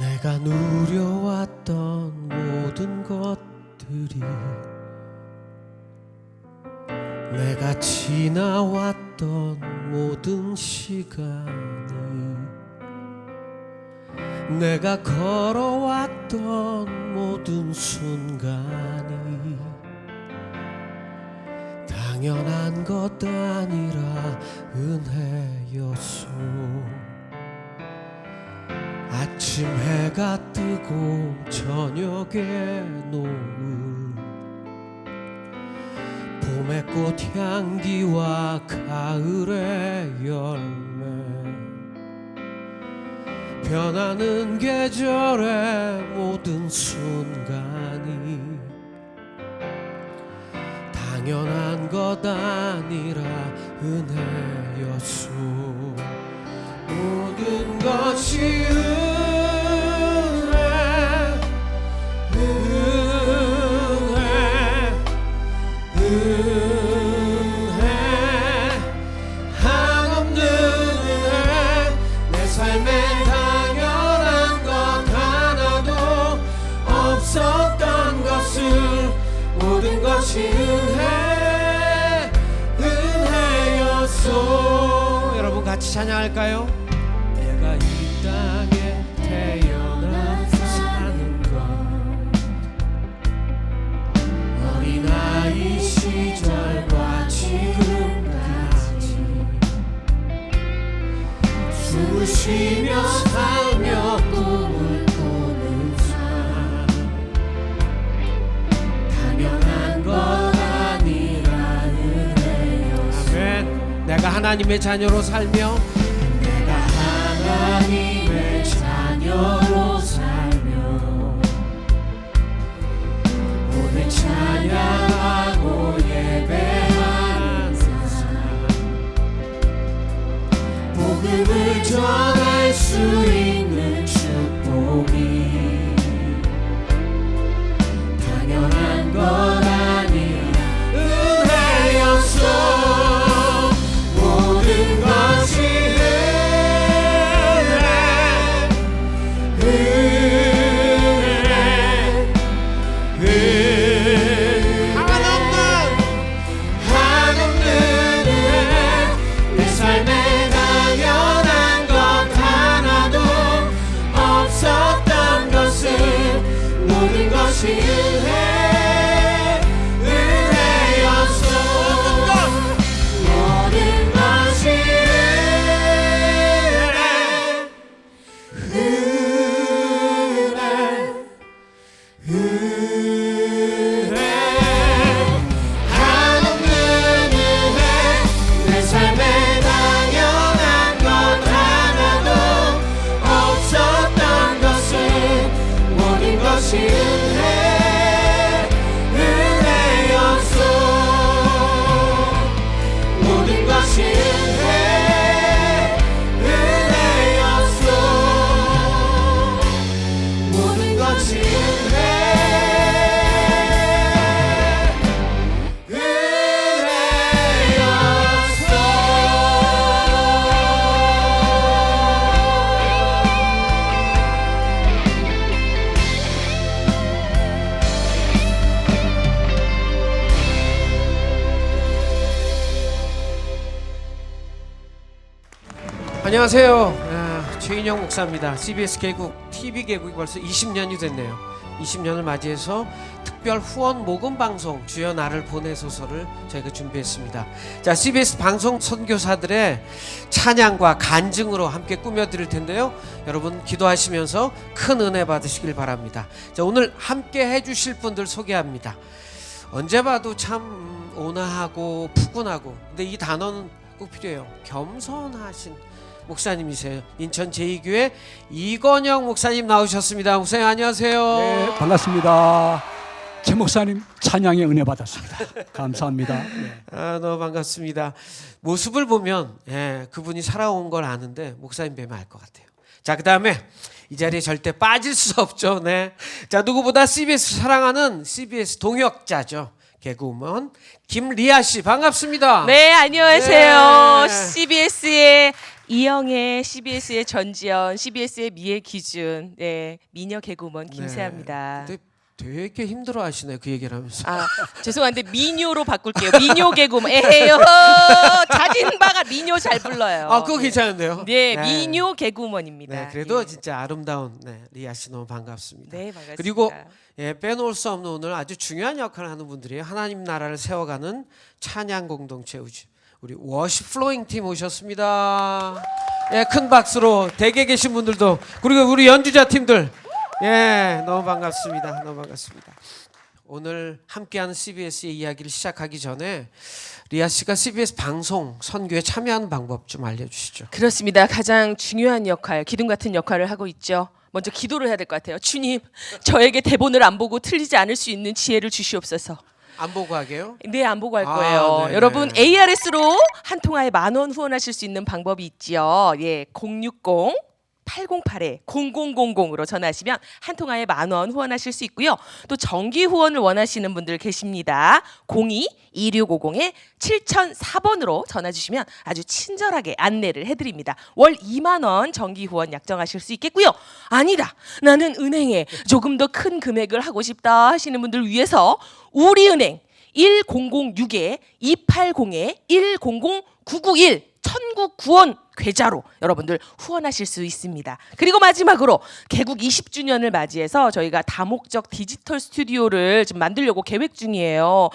내가 누려왔던 모든 것들이, 내가 지나왔던 모든 시간이, 내가 걸어왔던 모든 순간이 당연한 것 아니라 은혜였소. 아침 해가 뜨고 저녁에 노을, 봄의 꽃 향기와 가을의 열매, 변하는 계절의 모든 순간이 당연한 것 아니라 은혜였소. 모든 것이 은혜, 한없는 은혜. 내 삶에 당연한 것 하나도 없었던 것을, 모든 것이 은혜였소. 여러분 같이 찬양할까요? 내가 이 땅에 태어나서 사는 것, 어린아이 시절과 지금까지 숨을 쉬며 살며 꿈을 꾸는 삶, 당연한 것 아니라 은혜였소. 아멘. 내가 하나님의 자녀로 살며, 내가 하나님의 자녀로 살며 오늘 찬양하고 예배하는 삶, 복음을 전할 수 있는 축복이 당연한 것 아니라 은혜였소. 모든 것이 안녕하세요. 최인영 목사입니다. CBS 개국, TV 개국이 벌써 20년이 됐네요. 20년을 맞이해서 특별 후원 모금 방송 주여 나를 보내소서를 저희가 준비했습니다. 자, CBS 방송 선교사들의 찬양과 간증으로 함께 꾸며드릴 텐데요. 여러분 기도하시면서 큰 은혜 받으시길 바랍니다. 자, 오늘 함께 해주실 분들 소개합니다. 언제 봐도 참 온화하고 푸근하고, 근데 이 단어는 꼭 필요해요. 겸손하신 목사님이세요. 인천 제2교회 이건영 목사님 나오셨습니다. 목사님 안녕하세요. 네, 반갑습니다. 최 목사님 찬양의 은혜 받았습니다. 감사합니다. 네. 너무 반갑습니다. 모습을 보면 그분이 살아온 걸 아는데 목사님 뵈면 알 것 같아요. 자, 그 다음에 이 자리에 절대 빠질 수 없죠. 네. 자, 누구보다 CBS 사랑하는 CBS 동역자죠. 개그우먼 김리아 씨 반갑습니다. 네, 안녕하세요. 네. CBS의 이영애, CBS의 전지현, CBS의 미의 기준, 네, 미녀 개구먼 네. 김세아입니다. 근데 되게 힘들어하시네요. 그 얘기를 하면서. 아, 죄송한데 미녀로 바꿀게요. 미녀 개구먼. 에헤요. 자진바가 미녀 잘 불러요. 아, 그거 괜찮은데요. 네, 미녀 개구먼입니다. 네, 그래도 예. 진짜 아름다운 리아 씨 너무 반갑습니다. 네, 반갑습니다. 그리고 빼놓을 수 없는 오늘 아주 중요한 역할을 하는 분들이에요. 하나님 나라를 세워가는 찬양 공동체 우리 워십 플로잉 팀 오셨습니다. 예, 큰 박수로 댁에 계신 분들도 그리고 우리 연주자 팀들 예, 너무 반갑습니다. 너무 반갑습니다. 오늘 함께하는 CBS의 이야기를 시작하기 전에 리아 씨가 CBS 방송 선교에 참여하는 방법 좀 알려주시죠. 그렇습니다. 가장 중요한 역할, 기둥 같은 역할을 하고 있죠. 먼저 기도를 해야 될 것 같아요. 주님, 저에게 대본을 안 보고 틀리지 않을 수 있는 지혜를 주시옵소서. 안 보고 하게요? 네, 안 보고 할 아, 거예요. 네네. 여러분 ARS로 한 통화에 10,000원 후원하실 수 있는 방법이 있지요. 예, 060 808-0000으로 전화하시면 한 통화에 10,000원 후원하실 수 있고요. 또 정기 후원을 원하시는 분들 계십니다. 02-2650-7004번으로 전화 주시면 아주 친절하게 안내를 해드립니다. 월 2만 원 정기 후원 약정하실 수 있겠고요. 아니다, 나는 은행에 조금 더 큰 금액을 하고 싶다 하시는 분들 위해서 우리은행 1006-280-100991 천국구원 계좌로 여러분들 후원하실 수 있습니다. 그리고 마지막으로 개국 20주년을 맞이해서 저희가 다목적 디지털 스튜디오를 지금 만들려고 계획 중이에요.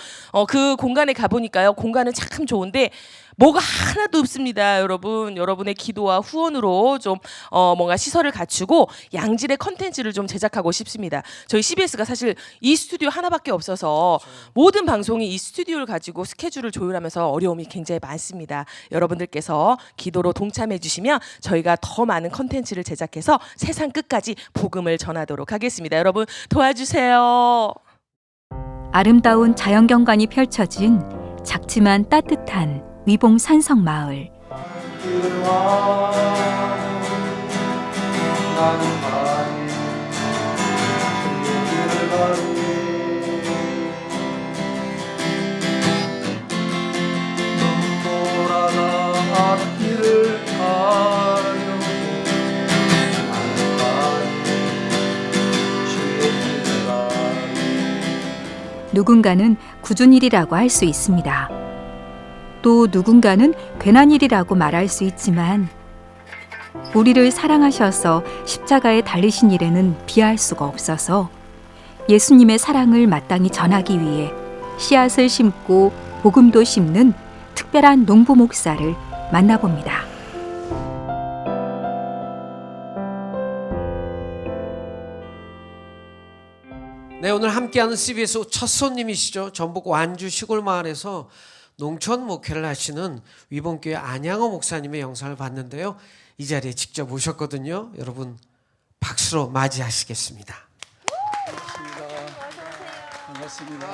그 공간에 가보니까요. 공간은 참 좋은데 뭐가 하나도 없습니다. 여러분의 기도와 후원으로 좀 뭔가 시설을 갖추고 양질의 컨텐츠를 좀 제작하고 싶습니다. 저희 CBS가 사실 이 스튜디오 하나밖에 없어서 모든 방송이 이 스튜디오를 가지고 스케줄을 조율하면서 어려움이 굉장히 많습니다. 여러분들께서 기도로 동참해 주시면 저희가 더 많은 컨텐츠를 제작해서 세상 끝까지 복음을 전하도록 하겠습니다. 여러분 도와주세요. 아름다운 자연경관이 펼쳐진 작지만 따뜻한 위봉 산성마을. 누군가는 굳은 일이라고 할 수 있습니다. 또 누군가는 괜한 일이라고 말할 수 있지만 우리를 사랑하셔서 십자가에 달리신 일에는 비할 수가 없어서 예수님의 사랑을 마땅히 전하기 위해 씨앗을 심고 복음도 심는 특별한 농부 목사를 만나봅니다. 네, 오늘 함께하는 CBS 첫 손님이시죠. 전북 완주 시골 마을에서 농촌 목회를 하시는 위봉교회 안양호 목사님의 영상을 봤는데요. 이 자리에 직접 오셨거든요. 여러분 박수로 맞이하시겠습니다. 반갑습니다.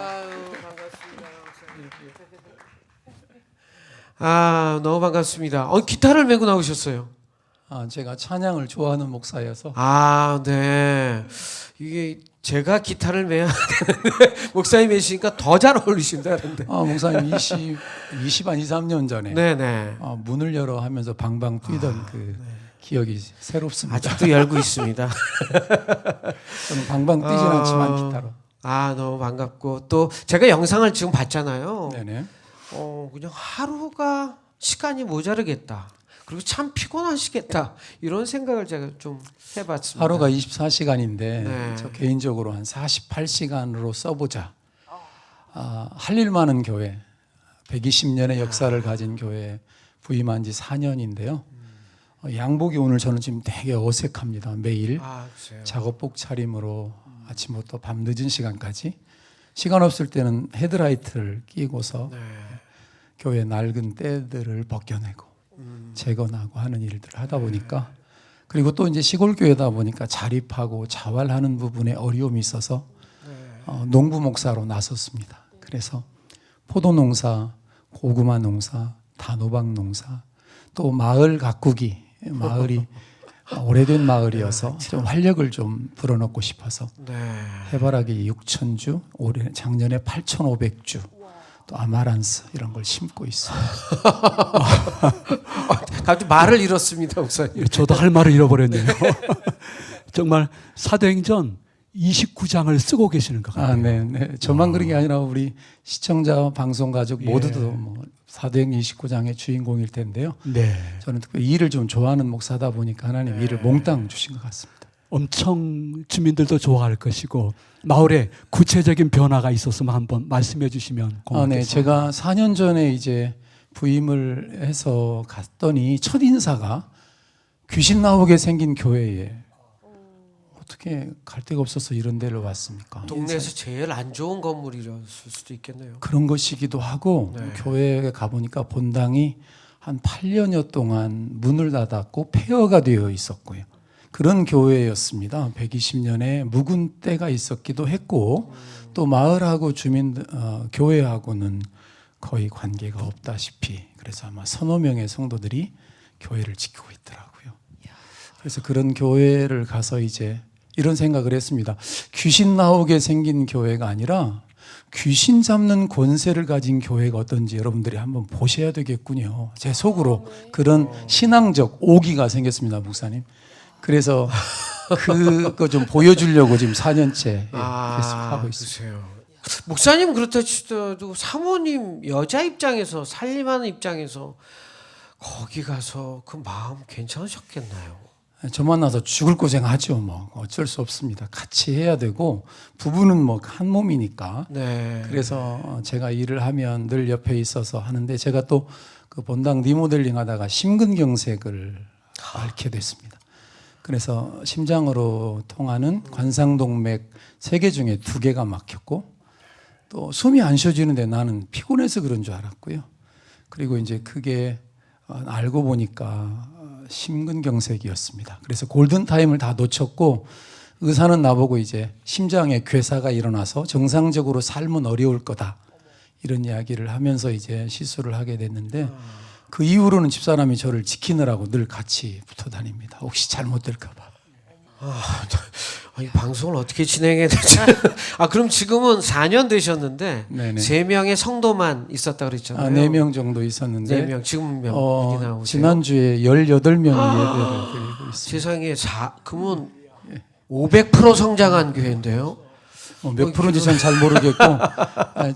반갑습니다. 아, 너무 반갑습니다. 기타를 메고 나오셨어요. 제가 찬양을 좋아하는 목사여서 아, 네. 이게 제가 기타를 메야 되는데 목사님 계시니까 더 잘 어울리신다 그런데. 목사님 23년 전에 네네. 문을 열어 하면서 방방 뛰던 기억이 새롭습니다. 아직도 열고 있습니다. 저는 방방 뛰진 않지만 기타로. 아, 너무 반갑고 또 제가 영상을 지금 봤잖아요. 네네. 그냥 하루가 시간이 모자르겠다. 그리고 참 피곤하시겠다. 이런 생각을 제가 좀 해봤습니다. 하루가 24시간인데 네. 저 개인적으로 한 48시간으로 써보자. 할 일 많은 교회, 120년의 역사를 가진 교회에 부임한 지 4년인데요. 양복이 오늘 저는 지금 되게 어색합니다. 매일 글쎄요. 작업복 차림으로 아침부터 밤 늦은 시간까지 시간 없을 때는 헤드라이트를 끼고서 네. 교회 낡은 때들을 벗겨내고 재건하고 하는 일들을 하다 보니까 그리고 또 이제 시골 교회다 보니까 자립하고 자활하는 부분에 어려움이 있어서 농부 목사로 나섰습니다. 그래서 포도 농사, 고구마 농사, 단호박 농사, 또 마을 가꾸기, 마을이 오래된 마을이어서 좀 활력을 좀 불어넣고 싶어서 네. 해바라기 6,000주, 작년에 8,500주, 또 아마란스 이런 걸 심고 있어요. 갑자기 말을 잃었습니다, 목사님. 저도 할 말을 잃어버렸네요. 정말 사도행전 29장을 쓰고 계시는 것 같아요. 네. 저만 그런 게 아니라 우리 시청자 방송 가족 모두도 뭐 사도행전 29장의 주인공일 텐데요. 네. 저는 특별히 이 일을 좀 좋아하는 목사다 보니까 하나님 이 일을 몽땅 주신 것 같습니다. 엄청 주민들도 좋아할 것이고 마을에 구체적인 변화가 있었으면 한번 말씀해 주시면 고맙겠습니다. 네. 제가 4년 전에 이제 부임을 해서 갔더니 첫 인사가 귀신 나오게 생긴 교회에 어떻게 갈 데가 없어서 이런 데를 왔습니까? 동네에서 제일 안 좋은 건물이었을 수도 있겠네요. 그런 것이기도 하고 네. 교회에 가보니까 본당이 한 8년여 동안 문을 닫았고 폐허가 되어 있었고요. 그런 교회였습니다. 120년에 묵은 때가 있었기도 했고 또 마을하고 교회하고는 거의 관계가 없다시피 그래서 아마 서너 명의 성도들이 교회를 지키고 있더라고요. 그래서 그런 교회를 가서 이제 이런 생각을 했습니다. 귀신 나오게 생긴 교회가 아니라 귀신 잡는 권세를 가진 교회가 어떤지 여러분들이 한번 보셔야 되겠군요. 제 속으로 그런 신앙적 오기가 생겼습니다, 목사님. 그래서 그거 좀 보여주려고 지금 4년째 계속 하고 있습니다. 글쎄요. 목사님 그렇다 치더라도 사모님 여자 입장에서 살림하는 입장에서 거기 가서 그 마음 괜찮으셨겠나요? 저 만나서 죽을 고생하죠. 뭐 어쩔 수 없습니다. 같이 해야 되고 부부는 뭐 한 몸이니까. 네. 그래서 제가 일을 하면 늘 옆에 있어서 하는데 제가 또 그 본당 리모델링 하다가 심근경색을 앓게 됐습니다. 그래서 심장으로 통하는 관상동맥 3개 중에 2개가 막혔고 또 숨이 안 쉬어지는데 나는 피곤해서 그런 줄 알았고요. 그리고 이제 그게 알고 보니까 심근경색이었습니다. 그래서 골든타임을 다 놓쳤고 의사는 나보고 이제 심장에 괴사가 일어나서 정상적으로 삶은 어려울 거다. 이런 이야기를 하면서 이제 시술을 하게 됐는데 그 이후로는 집사람이 저를 지키느라고 늘 같이 붙어 다닙니다. 혹시 잘못될까 봐. 이 방송을 어떻게 진행해야 되지? 그럼 지금은 4년 되셨는데 네네. 3명의 성도만 있었다 그랬잖아요. 4명 정도 있었는데 4명 지금 몇 명이 나오세요? 지난주에 18명이 예배를 드리고 있습니다. 세상에 그러면 500% 성장한 교회인데요. 몇 프로인지 전 잘 모르겠고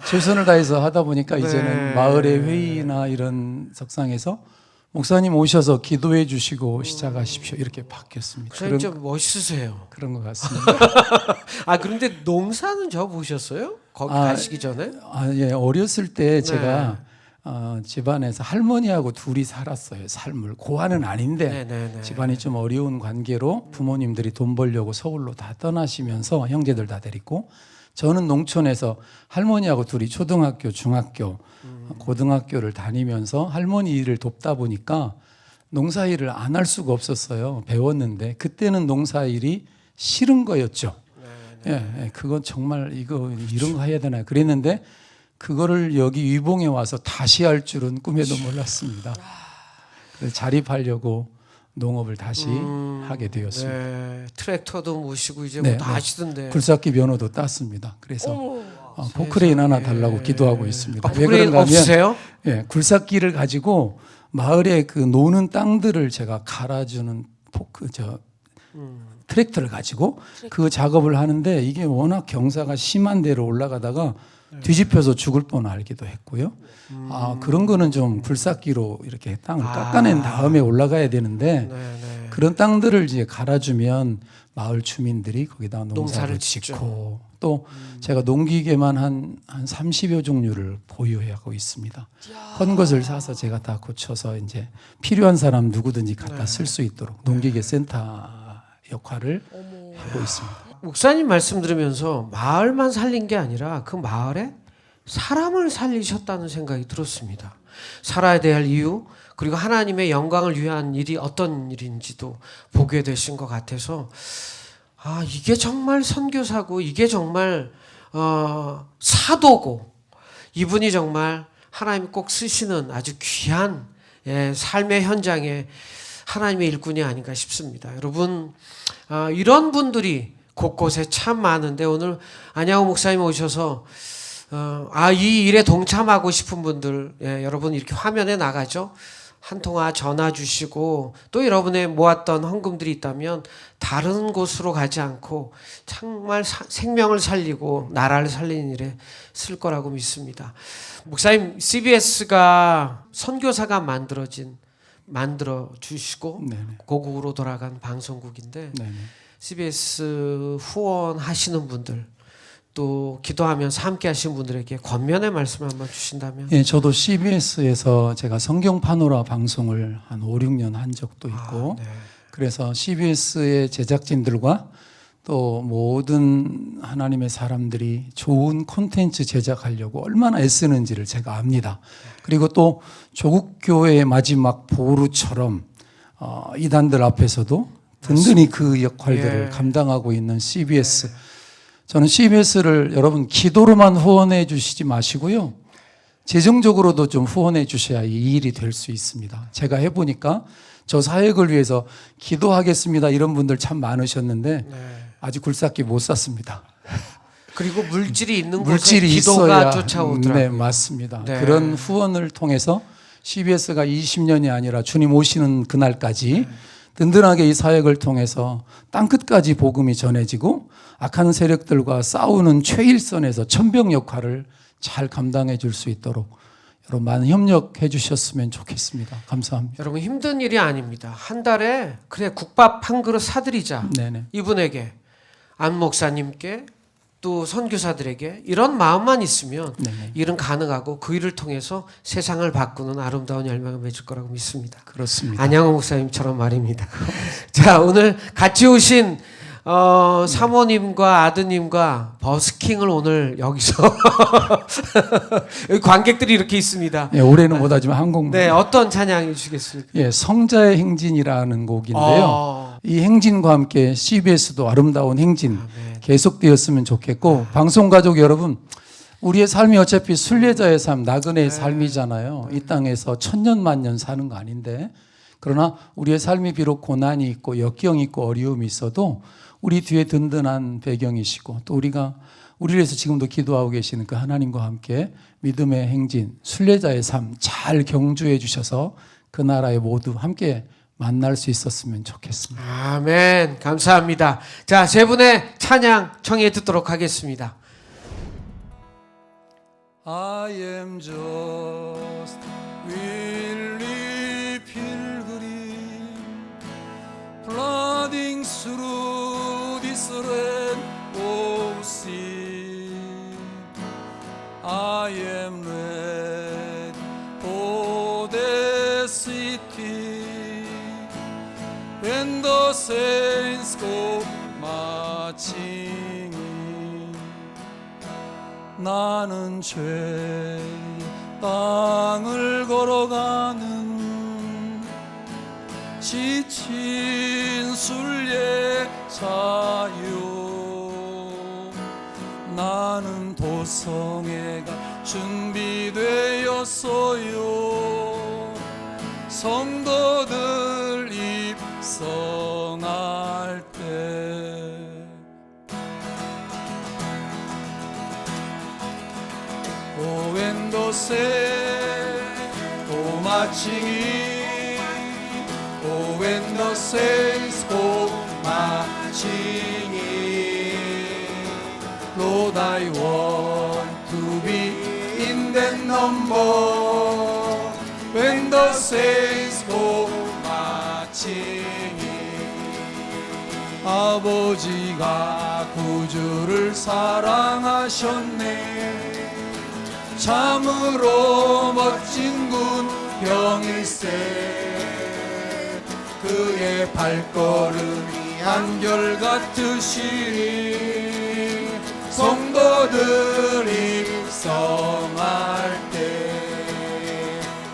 최선을 다해서 하다 보니까 이제는 마을의 회의나 이런 석상에서 목사님 오셔서 기도해 주시고 시작하십시오 이렇게 바뀌었습니다. 목사님 좀 멋있으세요. 그런 것 같습니다. 그런데 농사는 저 보셨어요? 거기 가시기 전에? 예, 어렸을 때 네. 제가 집안에서 할머니하고 둘이 살았어요. 삶을 고아는 아닌데 네네네. 집안이 좀 어려운 관계로 부모님들이 돈 벌려고 서울로 다 떠나시면서 형제들 다 데리고 저는 농촌에서 할머니하고 둘이 초등학교, 중학교, 고등학교를 다니면서 할머니 일을 돕다 보니까 농사일을 안 할 수가 없었어요. 배웠는데 그때는 농사일이 싫은 거였죠. 예, 그건 정말 이런 거 해야 되나 그랬는데 그거를 여기 위봉에 와서 다시 할 줄은 꿈에도 몰랐습니다. 그래서 자립하려고 농업을 다시 하게 되었습니다. 네, 트랙터도 모시고 이제 네, 뭐 다 네. 하시던데. 굴삭기 면허도 땄습니다. 그래서 포크레인 하나 달라고 기도하고 있습니다. 왜 포크레인 그런가 하면 없으세요? 예, 굴삭기를 가지고 마을에 그 노는 땅들을 제가 갈아주는 트랙터를 가지고 그 작업을 하는데 이게 워낙 경사가 심한 데로 올라가다가 뒤집혀서 죽을 뻔 알기도 했고요. 그런 거는 좀 굴삭기로 이렇게 땅을 깎아낸 다음에 올라가야 되는데 네네. 그런 땅들을 이제 갈아주면 마을 주민들이 거기다 농사를 농사를 짓고 또 제가 농기계만 한 30여 종류를 보유하고 있습니다. 헌 것을 사서 제가 다 고쳐서 이제 필요한 사람 누구든지 갖다 쓸 수 있도록 농기계 센터 역할을 하고 있습니다. 목사님 말씀 들으면서 마을만 살린 게 아니라 그 마을에 사람을 살리셨다는 생각이 들었습니다. 살아야 될 이유 그리고 하나님의 영광을 위한 일이 어떤 일인지도 보게 되신 것 같아서 이게 정말 선교사고 이게 정말 사도고 이분이 정말 하나님이 꼭 쓰시는 아주 귀한 삶의 현장에 하나님의 일꾼이 아닌가 싶습니다. 여러분 이런 분들이 곳곳에 참 많은데 오늘 안양호 목사님 오셔서 이 일에 동참하고 싶은 분들, 여러분 이렇게 화면에 나가죠. 한 통화 전화 주시고 또 여러분의 모았던 헌금들이 있다면 다른 곳으로 가지 않고 정말 생명을 살리고 나라를 살리는 일에 쓸 거라고 믿습니다. 목사님, CBS가 선교사가 만들어 주시고 네네. 고국으로 돌아간 방송국인데 네네. CBS 후원하시는 분들 또 기도하면서 함께 하신 분들에게 권면의 말씀 한번 주신다면. 예, 저도 CBS에서 제가 성경 파노라 방송을 한 5, 6년 한 적도 있고 네. 그래서 CBS의 제작진들과 또 모든 하나님의 사람들이 좋은 콘텐츠 제작하려고 얼마나 애쓰는지를 제가 압니다. 그리고 또 조국 교회의 마지막 보루처럼 이단들 앞에서도 든든히 그 역할들을 감당하고 있는 CBS. 저는 CBS를 여러분 기도로만 후원해 주시지 마시고요. 재정적으로도 좀 후원해 주셔야 이 일이 될 수 있습니다. 제가 해보니까 저 사역을 위해서 기도하겠습니다. 이런 분들 참 많으셨는데 아직 굴삭기 못 샀습니다. 그리고 물질이 있는 물질이 곳에 기도가 있어야, 쫓아오더라고요. 네, 맞습니다. 네. 그런 후원을 통해서 CBS가 20년이 아니라 주님 오시는 그날까지 든든하게 이 사역을 통해서 땅끝까지 복음이 전해지고 악한 세력들과 싸우는 최일선에서 천병 역할을 잘 감당해 줄 수 있도록 여러분 많은 협력해 주셨으면 좋겠습니다. 감사합니다. 여러분 힘든 일이 아닙니다. 한 달에 그래 국밥 한 그릇 사드리자. 네네. 이분에게 안 목사님께 또 선교사들에게 이런 마음만 있으면 네네. 일은 가능하고 그 일을 통해서 세상을 바꾸는 아름다운 열매가 맺을 거라고 믿습니다. 그렇습니다. 안양호 목사님처럼 말입니다. 자, 오늘 같이 오신 사모님과 아드님과 버스킹을 오늘 여기서 여기 관객들이 이렇게 있습니다. 예, 올해는 못하지만 한 곡. 네, 어떤 찬양해 주시겠습니까? 예, 성자의 행진이라는 곡인데요. 이 행진과 함께 CBS도 아름다운 행진 아멘. 계속되었으면 좋겠고 방송 가족 여러분, 우리의 삶이 어차피 순례자의 삶, 나그네의 삶이잖아요. 이 땅에서 천년 만년 사는 거 아닌데, 그러나 우리의 삶이 비록 고난이 있고 역경이 있고 어려움이 있어도 우리 뒤에 든든한 배경이시고 또 우리를 위해서 지금도 기도하고 계시는 그 하나님과 함께 믿음의 행진, 순례자의 삶 잘 경주해 주셔서 그 나라에 모두 함께 만날 수 있었으면 좋겠습니다. 아멘. 감사합니다. 자, 세 분의 찬양 청해 듣도록 하겠습니다. I am just weary pilgrim plodding through this land of sin. I am ready for the city when the saints go marching in. 나는 죄의 땅을 걸어가는 지친 순례자요. 나는 도성회가 준비되었어요. 성도들 입성할 때 when the saints go marching in, when the saints go marching in, Lord, I want to be in that number when the saints go marching in. 아버지가 구주를 사랑하셨네. 참으로 멋진 군 병일세. 그의 발걸음이 한결같으시니 성도들이 입성할 때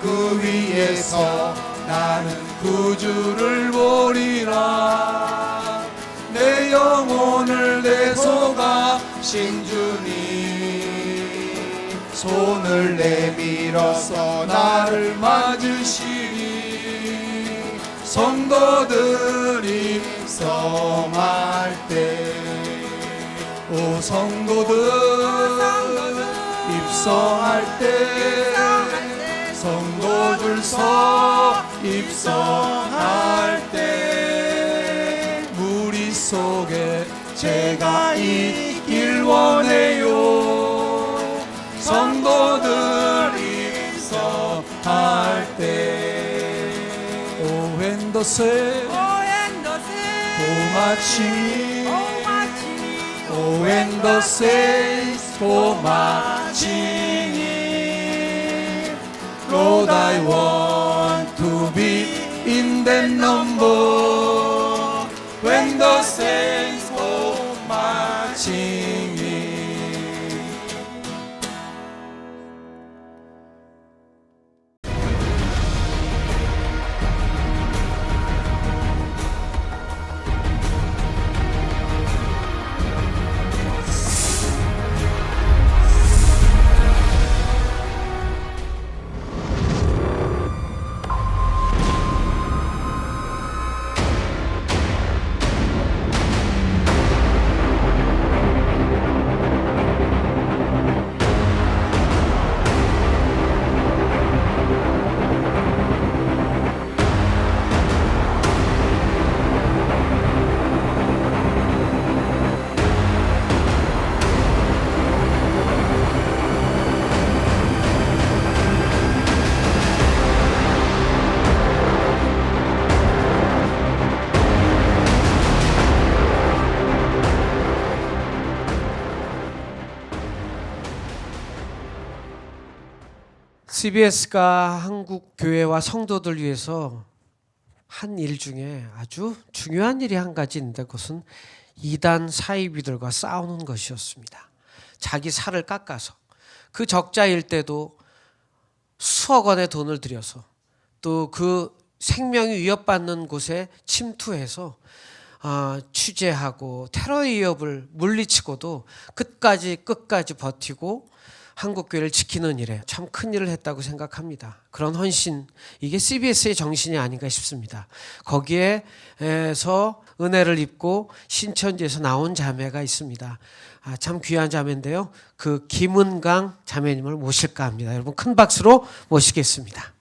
그 위에서 나는 구주를 보리라. 내 영혼을 내속하신 주님 손을 내밀어서 나를 맞으시니 성도들이 입성할 때, 오 성도들 입성할 때 성도들서 입성할 때 무리 속에 제가 있길 원해요. 성도들 입성할 때 when the saints when the saints go marching in, Lord, I want to be in that number when the saints go marching in. CBS가 한국 교회와 성도들 위해서 한 일 중에 아주 중요한 일이 한 가지 있는데 그것은 이단 사이비들과 싸우는 것이었습니다. 자기 살을 깎아서 그 적자일 때도 수억 원의 돈을 들여서 또 그 생명이 위협받는 곳에 침투해서 취재하고 테러 위협을 물리치고도 끝까지 버티고 한국 교회를 지키는 일에 참 큰 일을 했다고 생각합니다. 그런 헌신, 이게 CBS의 정신이 아닌가 싶습니다. 거기에서 은혜를 입고 신천지에서 나온 자매가 있습니다. 참 귀한 자매인데요. 그 김은강 자매님을 모실까 합니다. 여러분 큰 박수로 모시겠습니다.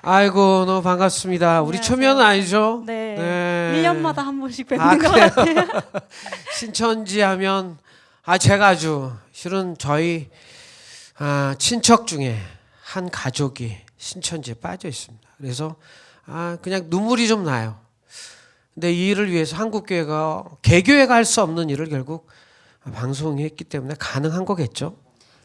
아이고 너무 반갑습니다. 우리 초면은 아니죠? 네. 네. 1년마다 한 번씩 뵙는 것 그래요? 같아요. 신천지 하면 제가 아주 실은 저희 친척 중에 한 가족이 신천지에 빠져 있습니다. 그래서 그냥 눈물이 좀 나요. 근데 이 일을 위해서 한국교회가 개교회가 할 수 없는 일을 결국 방송이 했기 때문에 가능한 거겠죠.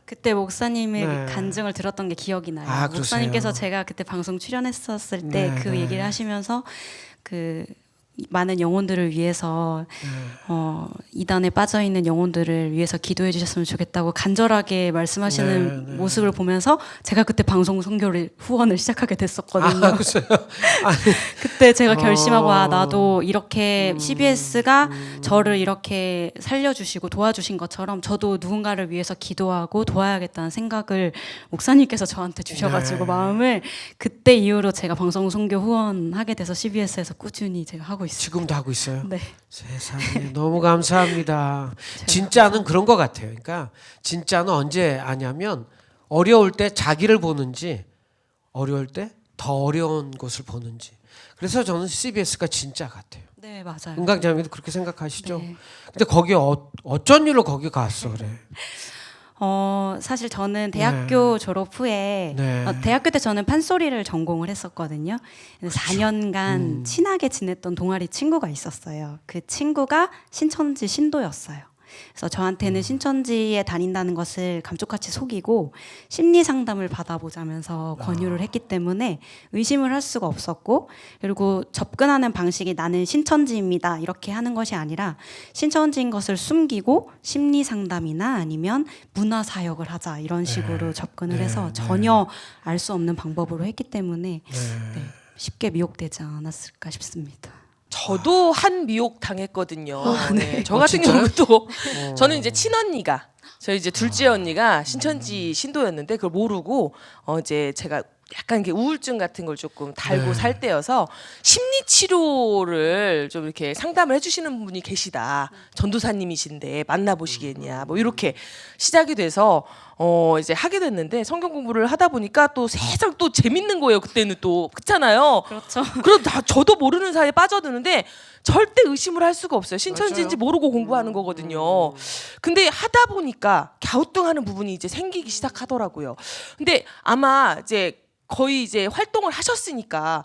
그때 목사님의 네. 간증을 들었던 게 기억이 나요. 그러세요? 목사님께서 제가 그때 방송 출연했었을 때 네, 그 네. 얘기를 하시면서 그 많은 영혼들을 위해서 이단에 빠져 있는 영혼들을 위해서 기도해 주셨으면 좋겠다고 간절하게 말씀하시는 네, 네. 모습을 보면서 제가 그때 방송 선교를 후원을 시작하게 됐었거든요. 글쎄요. 그때 제가 결심하고 나도 이렇게 CBS가 저를 이렇게 살려주시고 도와주신 것처럼 저도 누군가를 위해서 기도하고 도와야겠다는 생각을 목사님께서 저한테 주셔가지고 네. 마음을 그때 이후로 제가 방송 선교 후원하게 돼서 CBS에서 꾸준히 제가 하고 있습니다. 지금도 하고 있어요. 네. 세상에 너무 감사합니다. 진짜는 그런 것 같아요. 그러니까 진짜는 언제 아냐면 어려울 때 자기를 보는지 어려울 때 더 어려운 곳을 보는지. 그래서 저는 CBS가 진짜 같아요. 네, 맞아요. 은강자매도 그렇게 생각하시죠? 네. 근데 거기 어쩐 일로 거기 갔어 그래? 사실 저는 대학교 졸업 후에 네. 대학교 때 저는 판소리를 전공을 했었거든요. 그래서 4년간 친하게 지냈던 동아리 친구가 있었어요. 그 친구가 신천지 신도였어요. 그래서 저한테는 신천지에 다닌다는 것을 감쪽같이 속이고 심리 상담을 받아보자면서 권유를 했기 때문에 의심을 할 수가 없었고, 그리고 접근하는 방식이 나는 신천지입니다 이렇게 하는 것이 아니라 신천지인 것을 숨기고 심리 상담이나 아니면 문화 사역을 하자 이런 식으로 접근을 해서 전혀 알 수 없는 방법으로 했기 때문에 네, 쉽게 미혹되지 않았을까 싶습니다. 저도 한 미혹 당했거든요. 네. 저 같은 진짜요? 경우도 저는 이제 친언니가 저희 이제 둘째 언니가 신천지 신도였는데 그걸 모르고 이제 제가 약간 이렇게 우울증 같은 걸 조금 달고 네. 살 때여서 심리 치료를 좀 이렇게 상담을 해주시는 분이 계시다. 전도사님이신데 만나보시겠냐. 뭐 이렇게 시작이 돼서 이제 하게 됐는데 성경 공부를 하다 보니까 또 세상 또 재밌는 거예요. 그때는 또 그렇잖아요. 그렇죠. 그럼 저도 모르는 사이에 빠져드는데 절대 의심을 할 수가 없어요. 신천지인지 맞아요. 모르고 공부하는 거거든요. 근데 하다 보니까 갸우뚱하는 부분이 이제 생기기 시작하더라고요. 근데 아마 이제 거의 이제 활동을 하셨으니까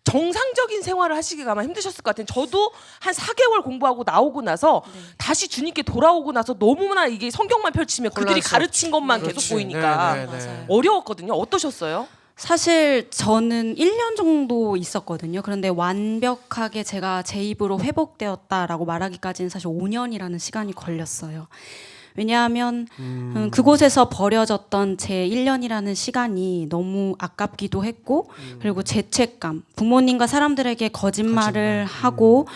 정상적인 생활을 하시기가 아마 힘드셨을 것 같아요. 저도 한 4개월 공부하고 나오고 나서 다시 주님께 돌아오고 나서 너무나 이게 성경만 펼치면 그들이 혼란스럽죠. 가르친 것만 그렇지. 계속 보이니까 네, 네, 네. 맞아요. 어려웠거든요. 어떠셨어요? 사실 저는 1년 정도 있었거든요. 그런데 완벽하게 제가 제 입으로 회복되었다라고 말하기까지는 사실 5년이라는 시간이 걸렸어요. 왜냐하면 그곳에서 버려졌던 제 1년이라는 시간이 너무 아깝기도 했고 그리고 죄책감, 부모님과 사람들에게 거짓말을 하고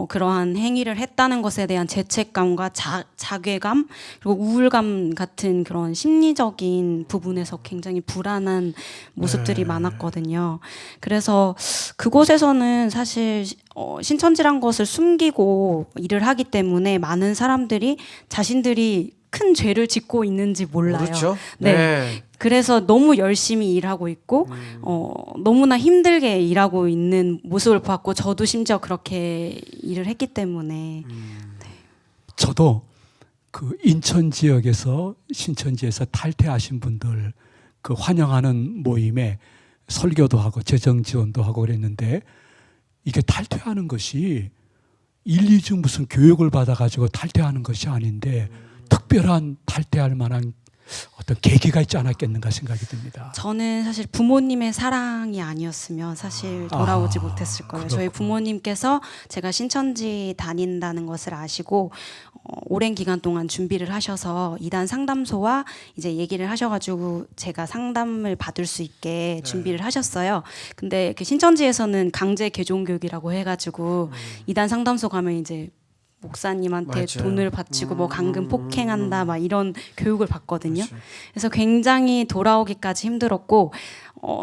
그러한 행위를 했다는 것에 대한 죄책감과 자괴감 그리고 우울감 같은 그런 심리적인 부분에서 굉장히 불안한 모습들이 많았거든요. 그래서 그곳에서는 사실 신천지란 것을 숨기고 일을 하기 때문에 많은 사람들이 자신들이 큰 죄를 짓고 있는지 몰라요. 그렇죠. 네. 그래서 너무 열심히 일하고 있고 너무나 힘들게 일하고 있는 모습을 봤고 저도 심지어 그렇게 일을 했기 때문에 저도 그 인천 지역에서 신천지에서 탈퇴하신 분들 그 환영하는 모임에 설교도 하고 재정 지원도 하고 그랬는데 이게 탈퇴하는 것이 1, 2주 무슨 교육을 받아가지고 탈퇴하는 것이 아닌데 특별한 탈퇴할 만한 어떤 계기가 있지 않았겠는가 생각이 듭니다. 저는 사실 부모님의 사랑이 아니었으면 사실 돌아오지 못했을 거예요. 저희 부모님께서 제가 신천지 다닌다는 것을 아시고 오랜 기간 동안 준비를 하셔서 이단 상담소와 이제 얘기를 하셔가지고 제가 상담을 받을 수 있게 준비를 하셨어요. 근데 그 신천지에서는 강제 개종 교육이라고 해가지고 이단 상담소 가면 이제 목사님한테 맞아요. 돈을 바치고 뭐 강금 폭행한다 막 이런 교육을 받거든요. 그렇죠. 그래서 굉장히 돌아오기까지 힘들었고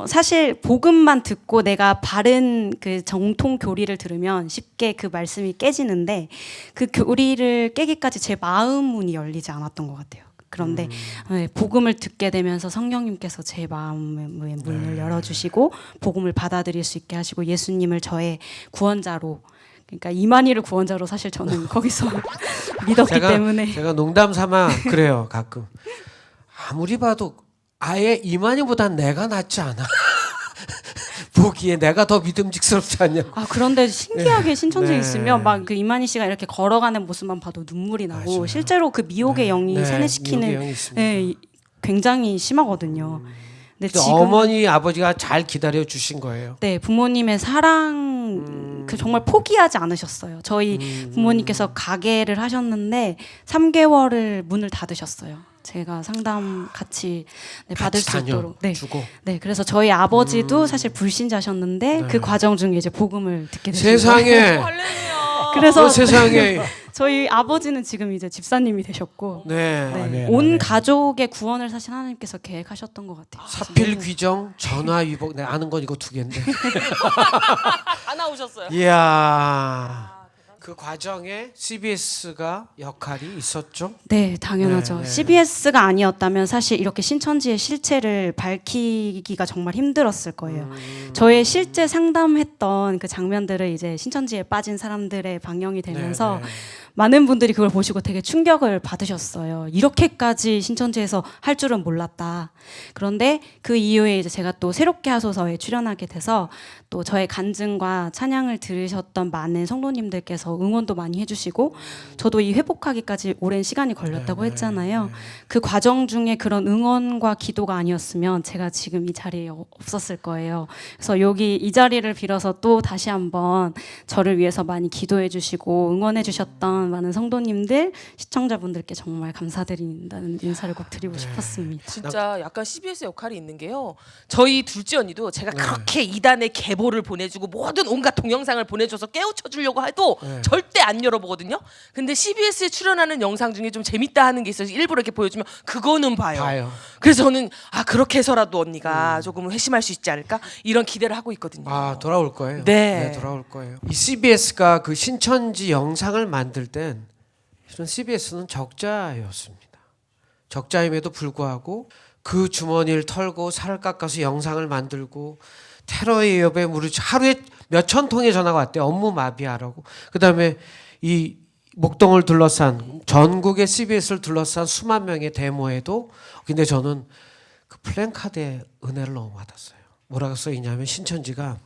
사실 복음만 듣고 내가 바른 그 정통 교리를 들으면 쉽게 그 말씀이 깨지는데 그 교리를 깨기까지 제 마음 문이 열리지 않았던 것 같아요. 그런데 복음을 듣게 되면서 성령님께서 제 마음의 문을 열어주시고 복음을 받아들일 수 있게 하시고 예수님을 저의 구원자로 그러니까 이만희를 구원자로 사실 저는 거기서 믿었기 때문에 제가 농담 삼아 그래요. 가끔 아무리 봐도 아예 이만희보단 내가 낫지 않아. 보기에 내가 더 믿음직스럽지 않냐. 그런데 신기하게 신천지에 네. 있으면 막 그 이만희 씨가 이렇게 걸어가는 모습만 봐도 눈물이 나고 맞아요. 실제로 그 미혹의 영이 네, 세뇌시키는 미혹의 영이 있습니다. 굉장히 심하거든요. 근데 근데 지금 어머니 아버지가 잘 기다려 주신 거예요. 네, 부모님의 사랑 그 정말 포기하지 않으셨어요. 저희 부모님께서 가게를 하셨는데 3개월을 문을 닫으셨어요. 제가 상담 같이 받을 같이 수 있도록. 네. 주고. 네, 그래서 저희 아버지도 사실 불신자셨는데 네. 그 과정 중에 이제 복음을 듣게 되신 거예요. 세상에. 할렐루야. 그래서 세상에. 저희 아버지는 지금 이제 집사님이 되셨고 네. 네. 네, 온 네. 가족의 구원을 사실 하나님께서 계획하셨던 것 같아요. 사필 귀정, 전화 위복. 내가 아는 건 이거 2개인데. 다 나오셨어요. 이야. 그 과정에 CBS가 역할이 있었죠. 네, 당연하죠. 네, 네. CBS가 아니었다면 사실 이렇게 신천지의 실체를 밝히기가 정말 힘들었을 거예요. 저의 실제 상담했던 그 장면들을 이제 신천지에 빠진 사람들의 방영이 되면서 네, 네. 많은 분들이 그걸 보시고 되게 충격을 받으셨어요. 이렇게까지 신천지에서 할 줄은 몰랐다. 그런데 그 이후에 이제 제가 또 새롭게 하소서에 출연하게 돼서 또 저의 간증과 찬양을 들으셨던 많은 성도님들께서 응원도 많이 해주시고 저도 이 회복하기까지 오랜 시간이 걸렸다고 했잖아요. 그 과정 중에 그런 응원과 기도가 아니었으면 제가 지금 이 자리에 없었을 거예요. 그래서 여기 이 자리를 빌어서 또 다시 한번 저를 위해서 많이 기도해 주시고 응원해 주셨던 주셨던 많은 성도님들, 시청자분들께 정말 감사드린다는 인사를 꼭 드리고 싶었습니다. 진짜 약간 CBS 역할이 있는 게요. 저희 둘째 언니도 제가 그렇게 이단의 계보를 보내주고 모든 온갖 동영상을 보내줘서 깨우쳐 주려고 해도 절대 안 열어보거든요. 근데 CBS에 출연하는 영상 중에 좀 재밌다 하는 게 있어서 일부러 이렇게 보여주면 그거는 봐요. 그래서 저는 그렇게 해서라도 언니가 조금 회심할 수 있지 않을까 이런 기대를 하고 있거든요. 돌아올 거예요. 네. 돌아올 거예요. 이 CBS가 그 신천지 영상을 만들 땐 실은 CBS는 적자였습니다. 적자임에도 불구하고 그 주머니를 털고 살을 깎아서 영상을 만들고 테러의 위협에 하루에 몇천 통의 전화가 왔대요. 업무 마비하라고. 그다음에 이 목동을 둘러싼 전국의 CBS를 둘러싼 수만 명의 데모에도 근데 저는 그 플랜카드에 은혜를 너무 받았어요. 뭐라고 써 있냐면 신천지가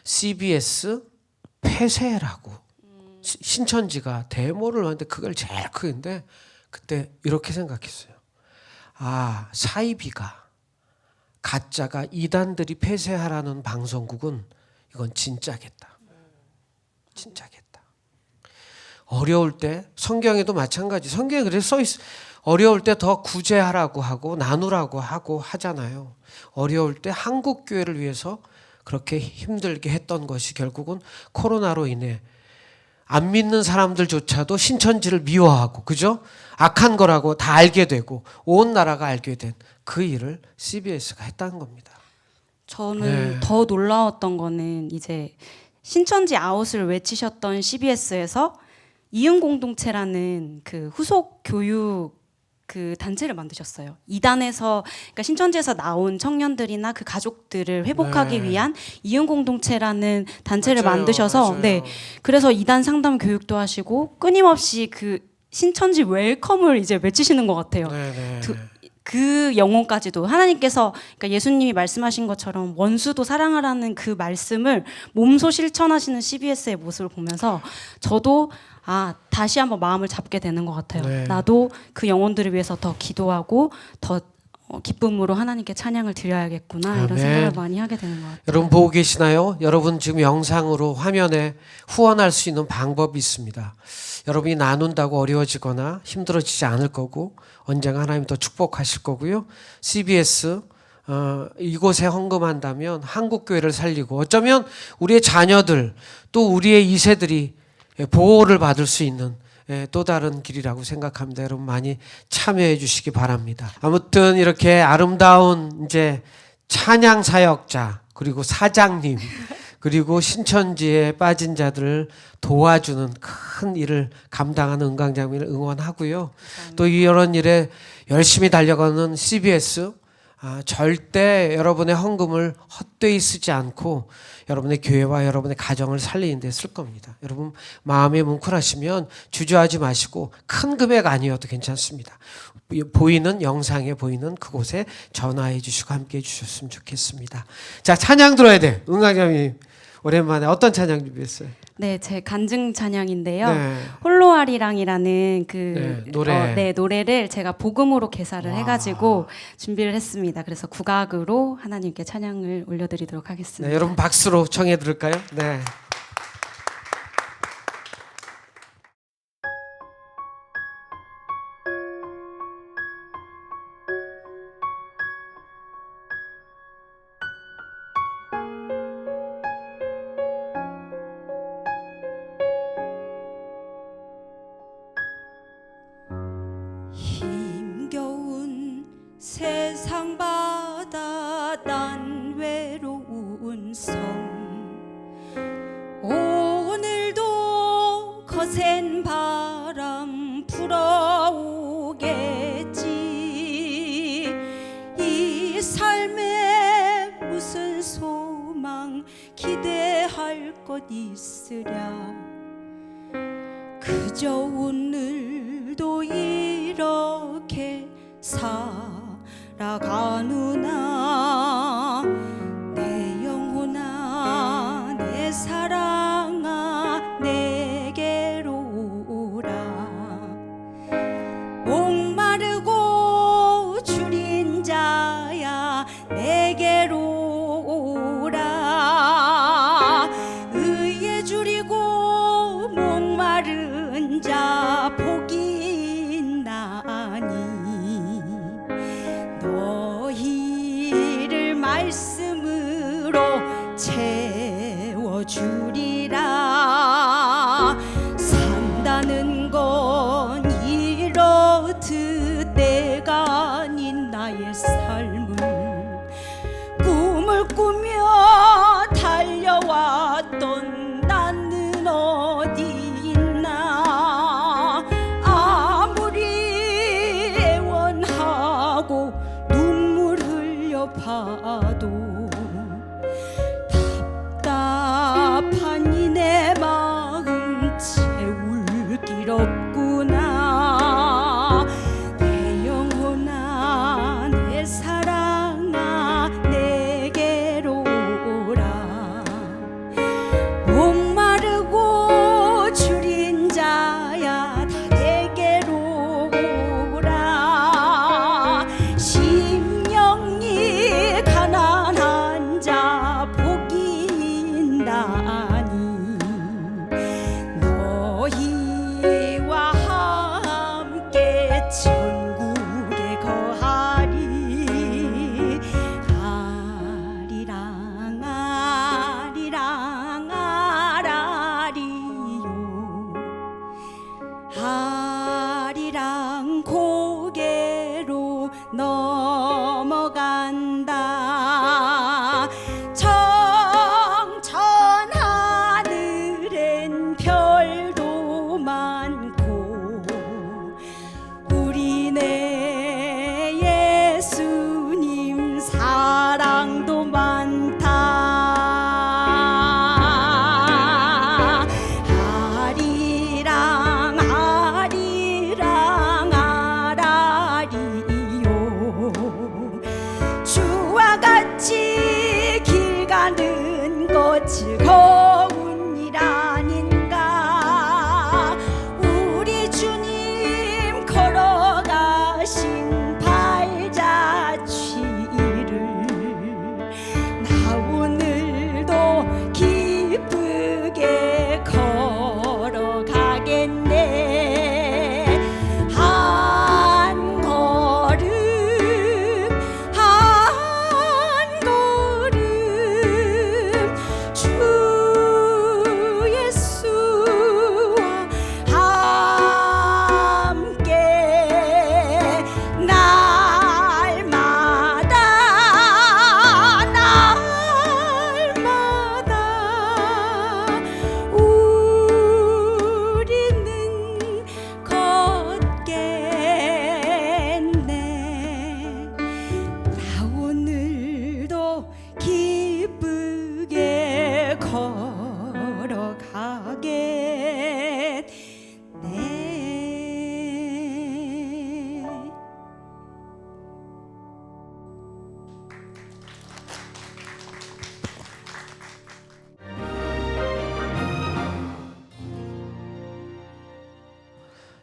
CBS 폐쇄라고 신천지가 데모를 하는데 그걸 제일 크는데 그때 이렇게 생각했어요. 사이비가 가짜가 이단들이 폐쇄하라는 방송국은 이건 진짜겠다. 진짜겠다. 어려울 때 성경에도 마찬가지. 성경에 그래서 써 있어. 어려울 때 더 구제하라고 하고 나누라고 하고 하잖아요. 어려울 때 한국 교회를 위해서 그렇게 힘들게 했던 것이 결국은 코로나로 인해 안 믿는 사람들조차도 신천지를 미워하고 그죠? 악한 거라고 다 알게 되고 온 나라가 알게 된 그 일을 CBS가 했다는 겁니다. 저는 더 놀라웠던 거는 이제 신천지 아웃을 외치셨던 CBS에서 이응 공동체라는 그 후속 교육 그 단체를 만드셨어요. 이단에서 그러니까 신천지에서 나온 청년들이나 그 가족들을 회복하기 위한 이응 공동체라는 단체를 만드셔서 그래서 이단 상담 교육도 하시고 끊임없이 그 신천지 웰컴을 이제 외치시는 것 같아요. 그 영혼까지도 하나님께서 그러니까 예수님이 말씀하신 것처럼 원수도 사랑하라는 그 말씀을 몸소 실천하시는 CBS의 모습을 보면서 저도 다시 한번 마음을 잡게 되는 것 같아요. 나도 그 영혼들을 위해서 더 기도하고 더 기쁨으로 하나님께 찬양을 드려야겠구나 이런 생각을 많이 하게 되는 것 같아요. 여러분 보고 계시나요? 여러분 지금 영상으로 화면에 후원할 수 있는 방법이 있습니다. 여러분이 나눈다고 어려워지거나 힘들어지지 않을 거고 언젠가 하나님 더 축복하실 거고요. CBS 이곳에 헌금한다면 한국 교회를 살리고 어쩌면 우리의 자녀들 또 우리의 2세들이 보호를 받을 수 있는 또 다른 길이라고 생각합니다. 여러분 많이 참여해 주시기 바랍니다. 아무튼 이렇게 아름다운 이제 찬양 사역자 그리고 사장님 그리고 신천지에 빠진 자들을 도와주는 큰 일을 감당하는 은광장님을 응원하고요. 또 이런 일에 열심히 달려가는 CBS 절대 여러분의 헌금을 헛되이 쓰지 않고 여러분의 교회와 여러분의 가정을 살리는 데 쓸 겁니다. 여러분 마음에 뭉클하시면 주저하지 마시고 큰 금액 아니어도 괜찮습니다. 보이는 영상에 보이는 그곳에 전화해 주시고 함께 해 주셨으면 좋겠습니다. 자, 찬양 들어야 돼. 은광장님 오랜만에 어떤 찬양 준비했어요? 네, 제 간증 찬양인데요. 홀로아리랑이라는 그 노래를 제가 복음으로 개사를 해가지고 준비를 했습니다. 그래서 국악으로 하나님께 찬양을 올려드리도록 하겠습니다. 여러분 박수로 청해 들을까요? 네. 힘겨운 세상 바다 난 외로운 섬 오늘도 거센 바람 불어오겠지 이 삶에 무슨 소망 기대할 것 있으랴 그저 오늘도 이렇게 살아가누나 내 영혼아 내 사랑아 내게로 오라 목마르고 줄인 자야 내게로 오라 의에 줄이고 목마르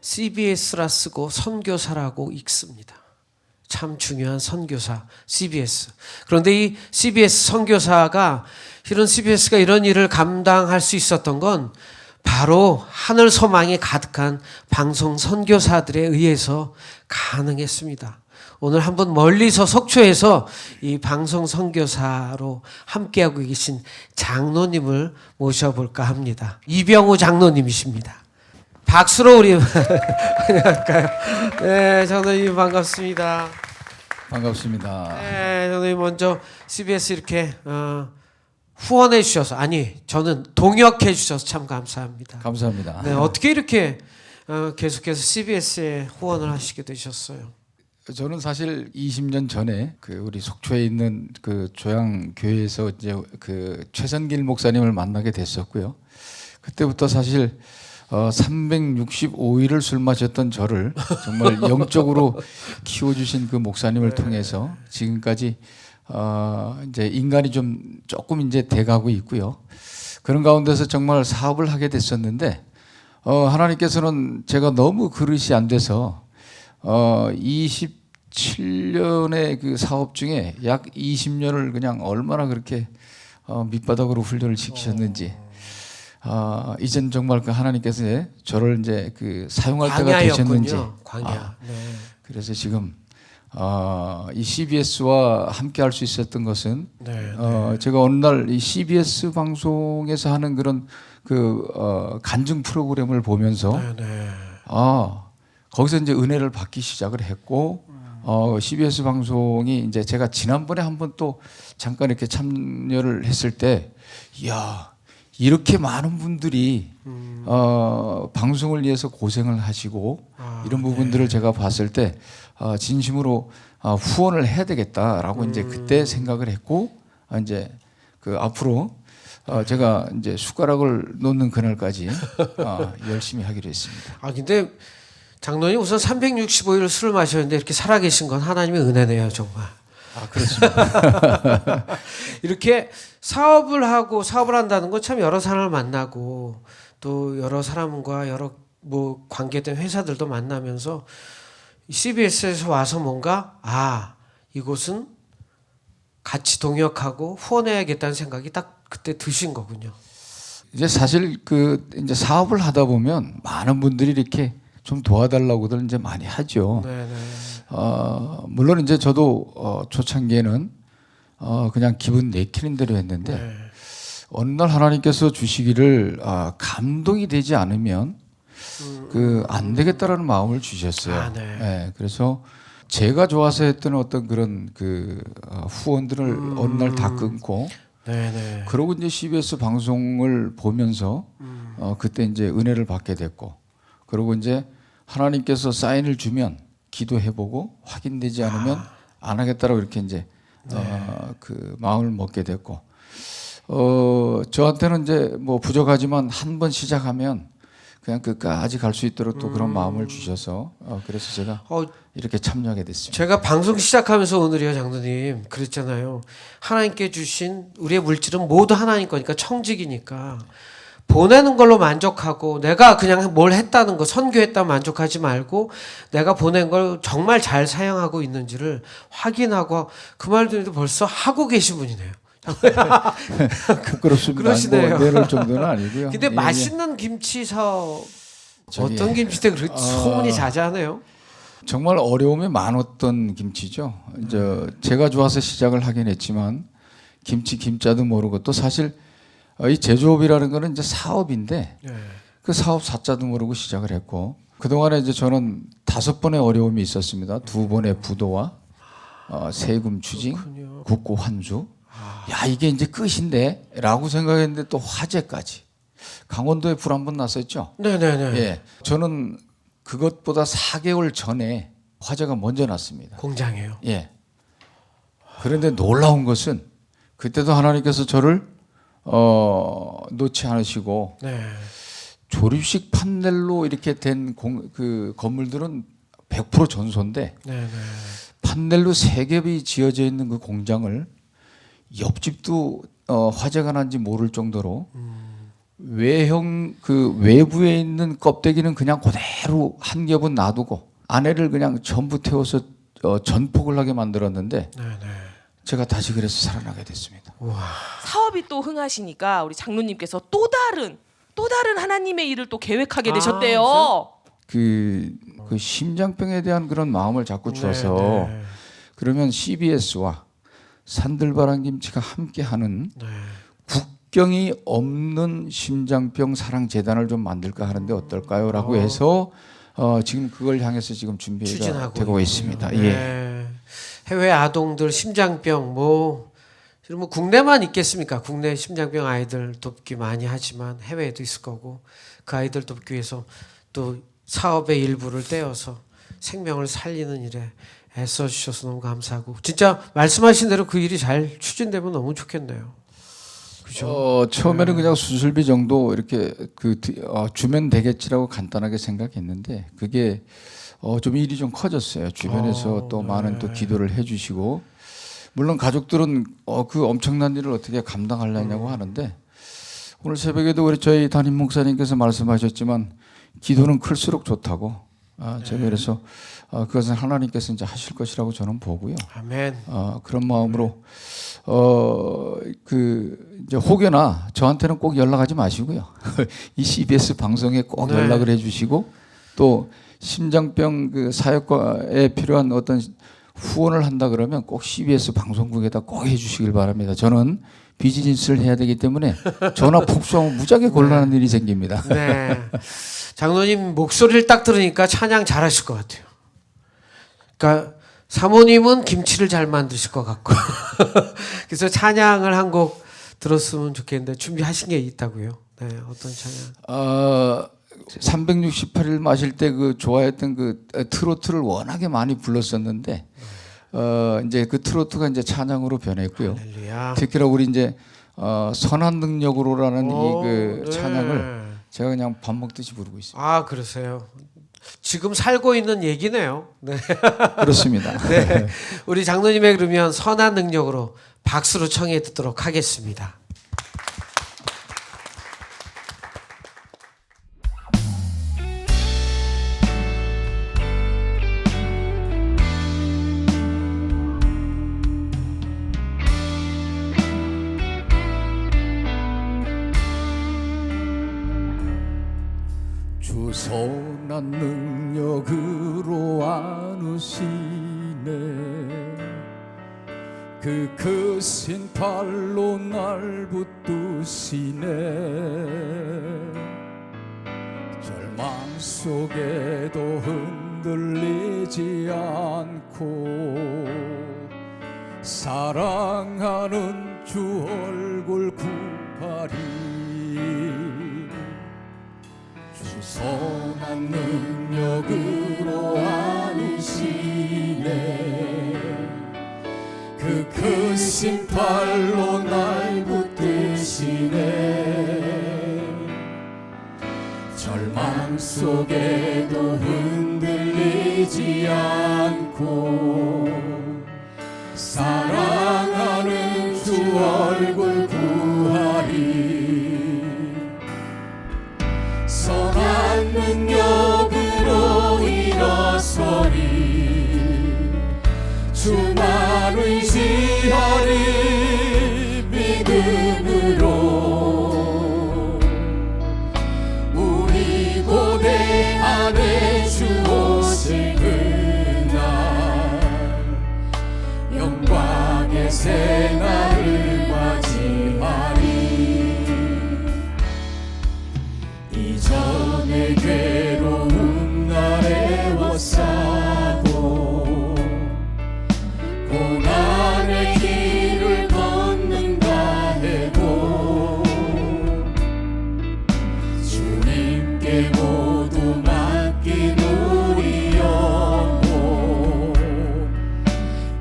CBS라 쓰고 선교사라고 읽습니다. 참 중요한 선교사 CBS. 그런데 이 CBS 선교사가 이런 CBS가 이런 일을 감당할 수 있었던 건 바로 하늘 소망이 가득한 방송 선교사들에 의해서 가능했습니다. 오늘 한번 멀리서 속초에서 이 방송 선교사로 함께하고 계신 장로님을 모셔볼까 합니다. 이병우 장로님이십니다. 박수로 우리 환영할까요? 네, 장로님 반갑습니다. 반갑습니다. 네, 장로님 먼저 CBS 이렇게 후원해 주셔서, 아니 저는 동역해 주셔서 참 감사합니다. 감사합니다. 네, 어떻게 이렇게 계속해서 CBS에 후원을 하시게 되셨어요? 저는 사실 20년 전에 그 우리 속초에 있는 그 조양교회에서 이제 그 최선길 목사님을 만나게 됐었고요. 그때부터 사실 365일을 술 마셨던 저를 정말 영적으로 키워주신 그 목사님을 통해서 지금까지 이제 인간이 좀 조금 이제 돼가고 있고요. 그런 가운데서 정말 사업을 하게 됐었는데 하나님께서는 제가 너무 그릇이 안 돼서 27년의 그 사업 중에 약 20년을 그냥 얼마나 그렇게 밑바닥으로 훈련을 시키셨는지 이젠 정말 그 하나님께서 저를 이제 그 사용할 때가 되셨는지 광야. 네. 그래서 지금 이 CBS와 함께 할 수 있었던 것은 네. 제가 어느 날 이 CBS 방송에서 하는 그런 그 간증 프로그램을 보면서 네. 거기서 이제 은혜를 받기 시작을 했고 CBS 방송이 이제 제가 지난번에 한번 또 잠깐 이렇게 참여를 했을 때 이야 이렇게 많은 분들이 방송을 위해서 고생을 하시고 이런 부분들을 제가 봤을 때 진심으로 후원을 해야 되겠다라고 이제 그때 생각을 했고 이제 그 앞으로 제가 이제 숟가락을 놓는 그날까지 열심히 하기로 했습니다. 근데 장로님 우선 365일 술을 마셨는데 이렇게 살아계신 건 하나님의 은혜네요, 정말. 그렇습니다. 이렇게 사업을 한다는 건 참 여러 사람을 만나고 또 여러 사람과 여러 뭐 관계된 회사들도 만나면서 CBS에서 와서 뭔가 이곳은 같이 동역하고 후원해야겠다는 생각이 딱 그때 드신 거군요. 이제 사실 그 이제 사업을 하다 보면 많은 분들이 이렇게 좀 도와달라고들 이제 많이 하죠. 네네. 물론 이제 저도 초창기에는 그냥 기분 내키는 대로 했는데 네. 어느 날 하나님께서 주시기를 감동이 되지 않으면 그 안 되겠다라는 마음을 주셨어요. 네, 그래서 제가 좋아서 했던 어떤 그런 그 후원들을 어느 날 다 끊고 네네. 그러고 이제 CBS 방송을 보면서 그때 이제 은혜를 받게 됐고 그리고 이제 하나님께서 사인을 주면 기도해보고 확인되지 않으면 안 하겠다라고 이렇게 이제 그 마음을 먹게 됐고 저한테는 이제 뭐 부족하지만 한 번 시작하면 그냥 끝까지 갈 수 있도록 또 그런 마음을 주셔서 그래서 제가 이렇게 참여하게 됐습니다. 제가 방송 시작하면서 오늘이요, 장로님 그랬잖아요. 하나님께 주신 우리의 물질은 모두 하나님 거니까 청직이니까 보내는 걸로 만족하고 내가 그냥 뭘 했다는 거 선교했다 만족하지 말고 내가 보낸 걸 정말 잘 사용하고 있는지를 확인하고 그 말들도 벌써 하고 계신 분이네요. 부끄럽습니다. 그러시네요. 뭐 내릴 정도는 아니고요. 근데 맛있는 김치 사업 어떤 김치 때 그렇게 소문이 자자하네요. 정말 어려움이 많았던 김치죠. 이제 제가 좋아서 시작을 하긴 했지만 김자도 모르고 또 사실 이 제조업이라는 거는 이제 사업인데 그 사업 사자도 모르고 시작을 했고 그동안에 이제 저는 5번의 어려움이 있었습니다. 2번의 부도와 세금 추징, 국고 환수. 야 이게 이제 끝인데 라고 생각했는데 또 화재까지 강원도에 불 한 번 났었죠. 네네네. 예, 저는 그것보다 4개월 전에 화재가 먼저 났습니다. 공장이에요. 예. 그런데 놀라운 것은 그때도 하나님께서 저를 놓지 않으시고 조립식 판넬로 이렇게 된 그 건물들은 100% 전소인데 판넬로 3겹이 지어져 있는 그 공장을 옆집도 화재가 난지 모를 정도로 외형 그 외부에 있는 껍데기는 그냥 그대로 한 겹은 놔두고 안에를 그냥 전부 태워서 전폭을 하게 만들었는데 제가 다시 그래서 살아나게 됐습니다. 사업이 또 흥하시니까 우리 장로님께서 또 다른 하나님의 일을 또 계획하게 되셨대요. 그 심장병에 대한 그런 마음을 자꾸 주어서 그러면 CBS와 산들바람김치가 함께하는 국경이 없는 심장병 사랑 재단을 좀 만들까 하는데 어떨까요?라고 해서 지금 그걸 향해서 지금 준비가 되고 있습니다. 예. 해외 아동들 심장병 뭐 국내만 있겠습니까? 국내 심장병 아이들 돕기 많이 하지만 해외에도 있을 거고 그 아이들 돕기 위해서 또 사업의 일부를 떼어서 생명을 살리는 일에 애써 주셔서 너무 감사하고 진짜 말씀하신 대로 그 일이 잘 추진되면 너무 좋겠네요. 그죠? 처음에는 그냥 수술비 정도 이렇게 주면 되겠지라고 간단하게 생각했는데 그게 좀 일이 좀 커졌어요. 주변에서 또 많은 또 기도를 해주시고 물론 가족들은 그 엄청난 일을 어떻게 감당하려냐고 하는데 오늘 새벽에도 우리 저희 담임 목사님께서 말씀하셨지만 기도는 클수록 좋다고 제가 그래서 그것은 하나님께서 이제 하실 것이라고 저는 보고요. 아멘. 그런 마음으로 이제 혹여나 저한테는 꼭 연락하지 마시고요. 이 CBS 방송에 꼭 연락을 해주시고 또 심장병 그 사역과에 필요한 어떤 후원을 한다 그러면 꼭 CBS 방송국에다 꼭 해주시길 바랍니다. 저는 비즈니스를 해야 되기 때문에 전화 폭소하면 무지하게 곤란한 일이 생깁니다. 네. 장로님 목소리를 딱 들으니까 찬양 잘하실 것 같아요. 그러니까 사모님은 김치를 잘 만드실 것 같고 그래서 찬양을 한 곡 들었으면 좋겠는데 준비하신 게 있다고요? 네, 어떤 찬양? 368일 마실 때 그 좋아했던 그 트로트를 워낙에 많이 불렀었는데 이제 그 트로트가 이제 찬양으로 변했고요. 할렐루야. 특히나 우리 이제 선한 능력으로라는 이 그 찬양을 제가 그냥 밥 먹듯이 부르고 있습니다. 아, 그러세요. 지금 살고 있는 얘기네요. 네. 그렇습니다. 네. 우리 장로님의 그러면 선한 능력으로 박수로 청해 듣도록 하겠습니다. 주 선한 능력으로 안으시네 그 크신 팔로 날 붙드시네 절망 속에도 흔들리지 않고 사랑하는 주 얼굴 구하리 주 선한 능력으로 안으시네 그 크신 팔로 날 붙드시네 절망 속에도 흔들리지 않고 사랑하는 주 얼굴 구하리 선한 능력으로 일어서리 주만 의지하리 믿음으로 우리 고대 안에 주 오실 그날 영광의 새날을 맞이하리 이전의 괴로움 날에 워싸고 고난의 길을 걷는다 해도 주님께 모두 맡긴 우리 영혼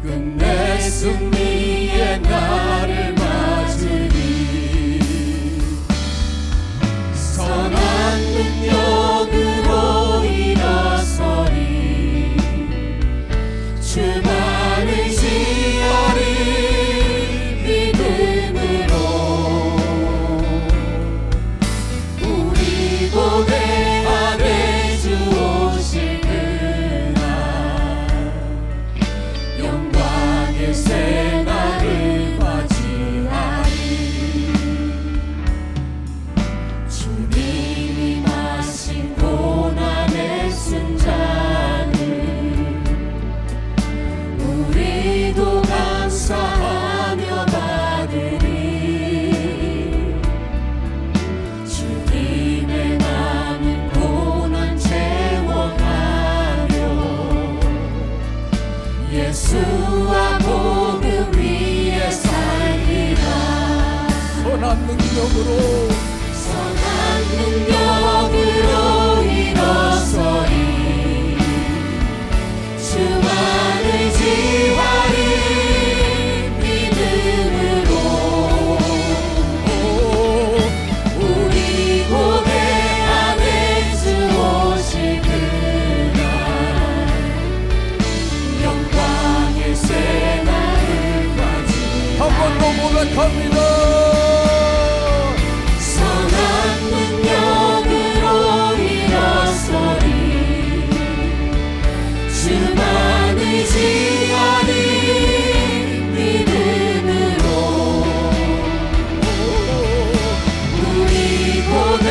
끝내 승리의 날을 맞으리 선한 능력으로 일어서리 주만 의지하리 믿음으로 능력으로 선한 능력으로 일어서리 주만 의지하리 믿음으로 우리 고대 안에 주 오실 그날 영광의 새날을 맞이 한 번 더 고백합니다. 선한 능력으로 일어서리 주만 의지하리 믿음으로 우리 고대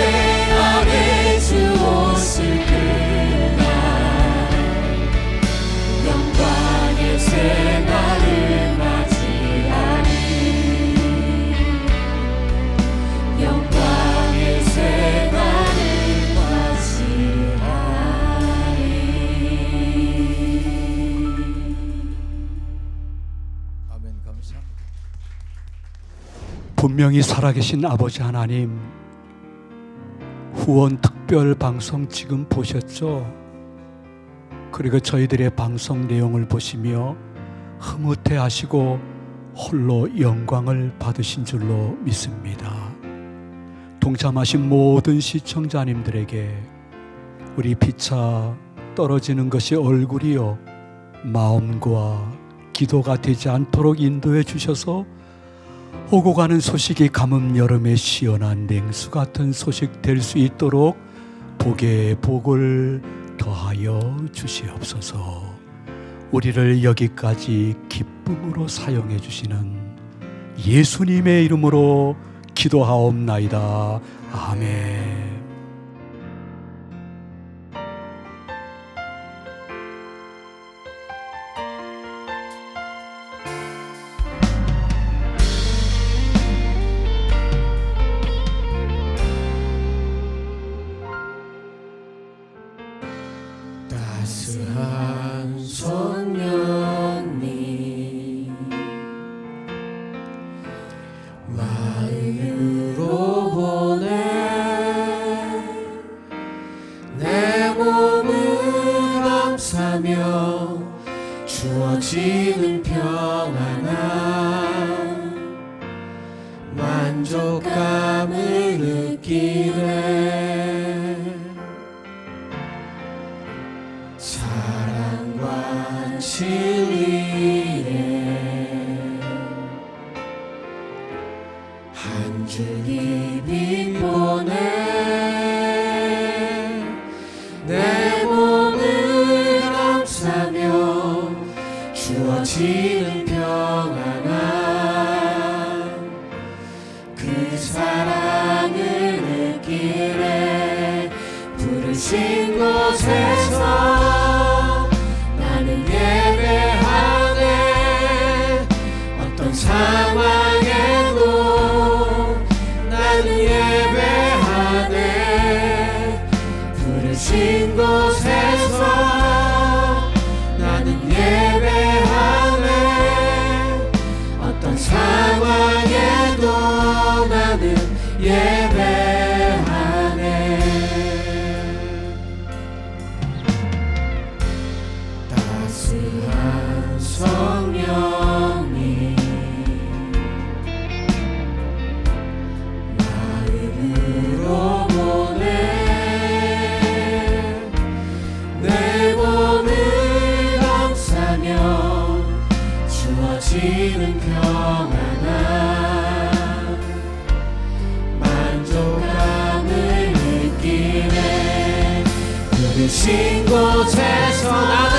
안에 주 오실 그날 영광의 새날을 맞이하리 영광의 새날을 맞이하리. 아멘. 감사합니다. 분명히 살아계신 아버지 하나님, 후원 특별 방송 지금 보셨죠? 그리고 저희들의 방송 내용을 보시며 흐뭇해 하시고 홀로 영광을 받으신 줄로 믿습니다. 동참하신 모든 시청자님들에게 우리 피차 떨어지는 것이 얼굴이요 마음과 기도가 되지 않도록 인도해 주셔서 오고 가는 소식이 가뭄 여름의 시원한 냉수 같은 소식 될 수 있도록 복에 복을 더하여 주시옵소서. 우리를 여기까지 기쁨으로 사용해 주시는 예수님의 이름으로 기도하옵나이다. 아멘. 따스한 성령님 마음으로 보내 내 몸을 감싸며 주어지는 평안한 만족감을 느끼네. 사랑과 진리에 한 줄기 빛 보내 내 몸을 감싸며 주어지는 평안한 그 사랑을 느끼네. 부르신 곳에서 나는 예배하네. 어떤 상황에도 나는 예배하네. 부르신 곳에서 나는 예배하네. 어떤 상황에도 나는 예배하네. 따스한 성령님 마음으로 보내 내 몸을 감싸며 주어지는 평안한 만족감을 느끼네. 부르신 곳에서 나